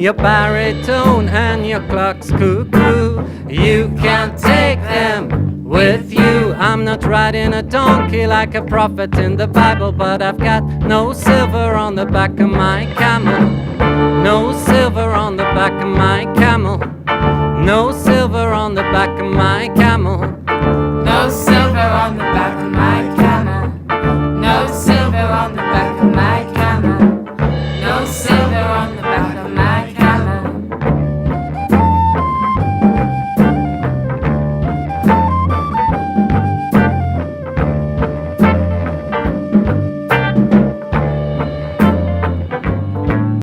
your baritone and your clock's cuckoo. You can't take them with you. I'm not riding a donkey like a prophet in the Bible, but I've got no silver on the back of my camel. No silver on the back of my camel. No silver on the back of my camel. No silver on the